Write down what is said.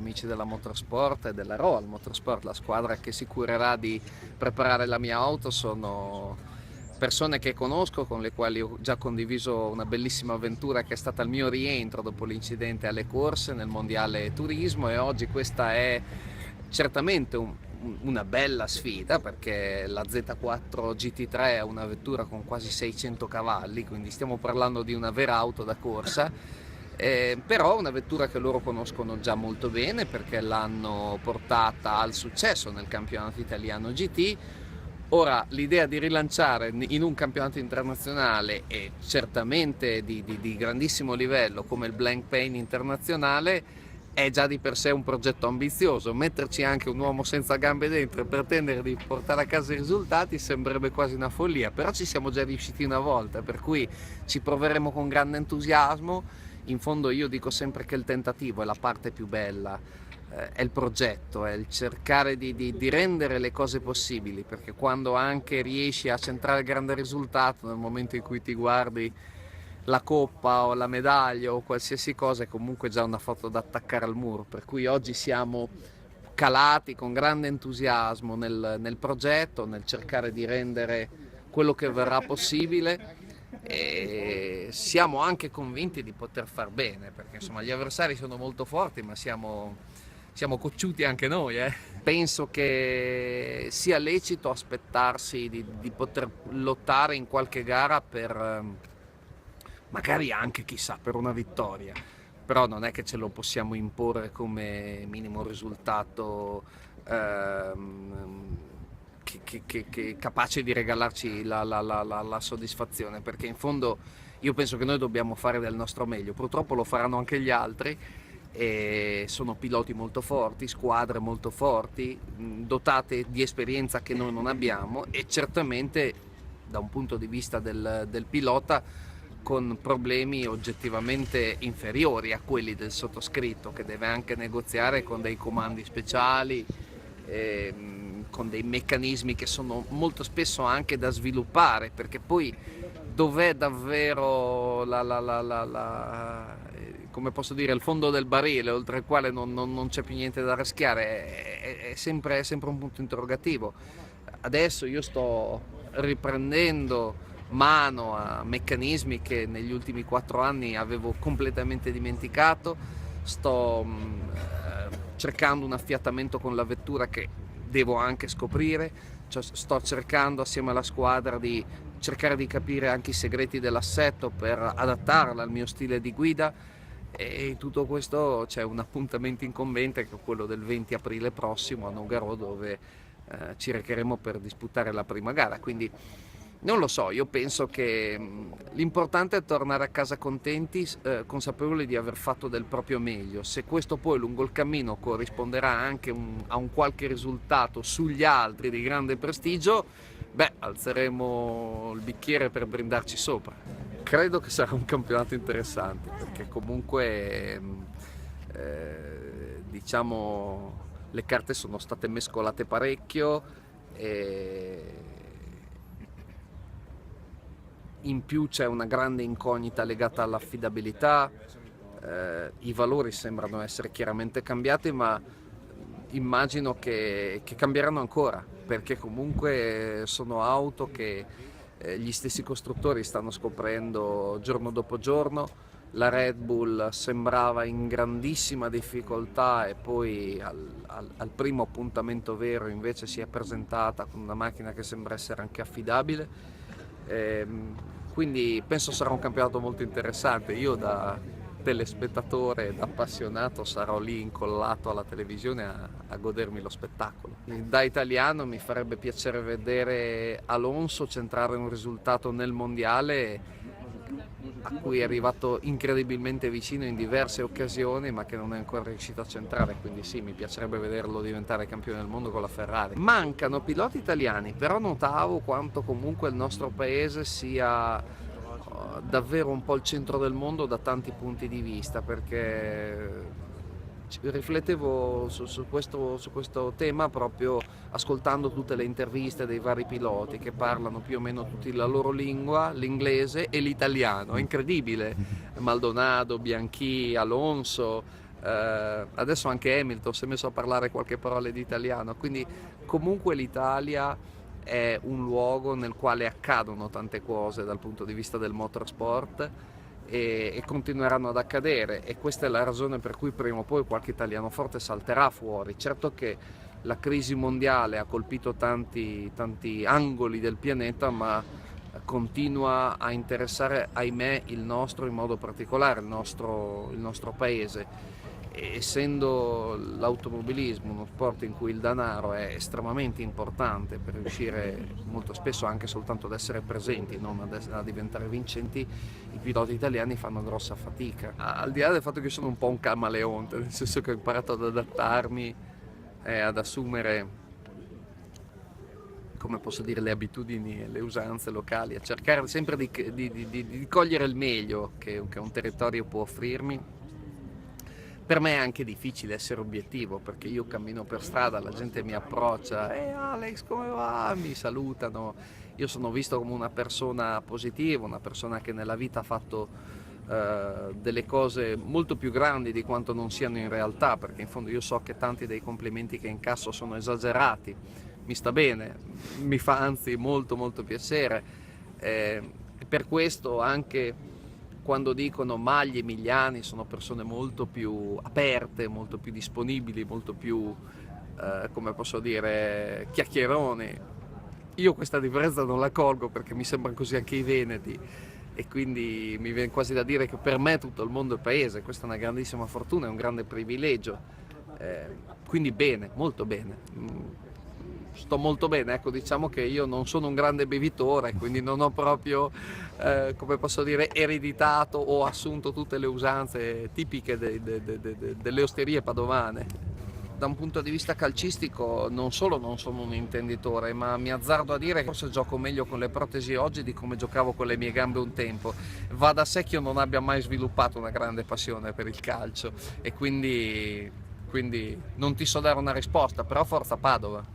amici della Motorsport e della Royal Motorsport, la squadra che si curerà di preparare la mia auto, sono persone che conosco, con le quali ho già condiviso una bellissima avventura che è stata il mio rientro dopo l'incidente alle corse nel mondiale turismo, e oggi questa è certamente una bella sfida, perché la Z4 GT3 è una vettura con quasi 600 cavalli, quindi stiamo parlando di una vera auto da corsa, però una vettura che loro conoscono già molto bene perché l'hanno portata al successo nel campionato italiano GT. Ora, l'idea di rilanciare in un campionato internazionale e certamente di grandissimo livello come il Blancpain internazionale è già di per sé un progetto ambizioso. Metterci anche un uomo senza gambe dentro e pretendere di portare a casa i risultati sembrerebbe quasi una follia, però ci siamo già riusciti una volta, per cui ci proveremo con grande entusiasmo. In fondo io dico sempre che il tentativo è la parte più bella, è il progetto, è il cercare di rendere le cose possibili, perché quando anche riesci a centrare il grande risultato, nel momento in cui ti guardi la coppa o la medaglia o qualsiasi cosa, è comunque già una foto da attaccare al muro. Per cui oggi siamo calati con grande entusiasmo nel progetto, nel cercare di rendere quello che verrà possibile, e siamo anche convinti di poter far bene, perché insomma gli avversari sono molto forti, ma siamo cocciuti anche noi. Penso che sia lecito aspettarsi di poter lottare in qualche gara per magari anche, chissà, per una vittoria, però non è che ce lo possiamo imporre come minimo risultato che capace di regalarci la soddisfazione, perché in fondo io penso che noi dobbiamo fare del nostro meglio. Purtroppo lo faranno anche gli altri, e sono piloti molto forti, squadre molto forti, dotate di esperienza che noi non abbiamo, e certamente da un punto di vista del pilota con problemi oggettivamente inferiori a quelli del sottoscritto, che deve anche negoziare con dei comandi speciali, con dei meccanismi che sono molto spesso anche da sviluppare, perché poi dov'è davvero come posso dire, il fondo del barile, oltre il quale non c'è più niente da raschiare, è sempre un punto interrogativo. Adesso io sto riprendendo mano a meccanismi che negli ultimi 4 anni avevo completamente dimenticato, sto cercando un affiatamento con la vettura che devo anche scoprire, cioè, sto cercando assieme alla squadra di cercare di capire anche i segreti dell'assetto per adattarla al mio stile di guida, e in tutto questo c'è un appuntamento incombente che è quello del 20 aprile prossimo a Nogaro, dove ci recheremo per disputare la prima gara. Quindi non lo so, io penso che l'importante è tornare a casa contenti, consapevoli di aver fatto del proprio meglio. Se questo poi lungo il cammino corrisponderà anche a un qualche risultato sugli altri di grande prestigio, beh, alzeremo il bicchiere per brindarci sopra. Credo che sarà un campionato interessante, perché comunque diciamo le carte sono state mescolate parecchio, e in più c'è una grande incognita legata all'affidabilità, i valori sembrano essere chiaramente cambiati, ma immagino che cambieranno ancora, perché comunque sono auto che gli stessi costruttori stanno scoprendo giorno dopo giorno. La Red Bull sembrava in grandissima difficoltà, e poi al primo appuntamento vero invece si è presentata con una macchina che sembra essere anche affidabile. Quindi penso sarà un campionato molto interessante. Io da telespettatore, da appassionato, sarò lì incollato alla televisione a godermi lo spettacolo. Da italiano mi farebbe piacere vedere Alonso centrare un risultato nel mondiale a cui è arrivato incredibilmente vicino in diverse occasioni, ma che non è ancora riuscito a centrare. Quindi sì, mi piacerebbe vederlo diventare campione del mondo con la Ferrari. Mancano piloti italiani, però notavo quanto comunque il nostro paese sia davvero un po' il centro del mondo da tanti punti di vista, perché riflettevo su questo tema proprio ascoltando tutte le interviste dei vari piloti che parlano più o meno tutti la loro lingua, l'inglese e l'italiano. È incredibile. Maldonado, Bianchi, Alonso, adesso anche Hamilton si è messo a parlare qualche parola di italiano, quindi comunque l'Italia è un luogo nel quale accadono tante cose dal punto di vista del motorsport e continueranno ad accadere, e questa è la ragione per cui prima o poi qualche italiano forte salterà fuori. Certo che la crisi mondiale ha colpito tanti angoli del pianeta, ma continua a interessare, ahimè, il nostro in modo particolare, il nostro paese. E essendo l'automobilismo uno sport in cui il denaro è estremamente importante per riuscire molto spesso anche soltanto ad essere presenti, non a diventare vincenti, i piloti italiani fanno grossa fatica. Al di là del fatto che sono un po' un camaleonte, nel senso che ho imparato ad adattarmi e ad assumere, come posso dire, le abitudini e le usanze locali, a cercare sempre di cogliere il meglio che un territorio può offrirmi. Per me è anche difficile essere obiettivo, perché io cammino per strada, la gente mi approccia, Alex, come va? Mi salutano. Io sono visto come una persona positiva, una persona che nella vita ha fatto delle cose molto più grandi di quanto non siano in realtà, perché in fondo io so che tanti dei complimenti che incasso sono esagerati. Mi sta bene, mi fa anzi molto molto piacere, e per questo anche quando dicono Magli e Migliani sono persone molto più aperte, molto più disponibili, molto più, come posso dire, chiacchieroni. Io questa differenza non la colgo, perché mi sembrano così anche i veneti, e quindi mi viene quasi da dire che per me tutto il mondo è paese. Questa è una grandissima fortuna, è un grande privilegio, quindi bene, molto bene. Sto molto bene, ecco, diciamo che io non sono un grande bevitore, quindi non ho proprio, come posso dire, ereditato o assunto tutte le usanze tipiche delle osterie padovane. Da un punto di vista calcistico non solo non sono un intenditore, ma mi azzardo a dire che forse gioco meglio con le protesi oggi di come giocavo con le mie gambe un tempo. Va da sé che io non abbia mai sviluppato una grande passione per il calcio, e quindi non ti so dare una risposta, però forza Padova.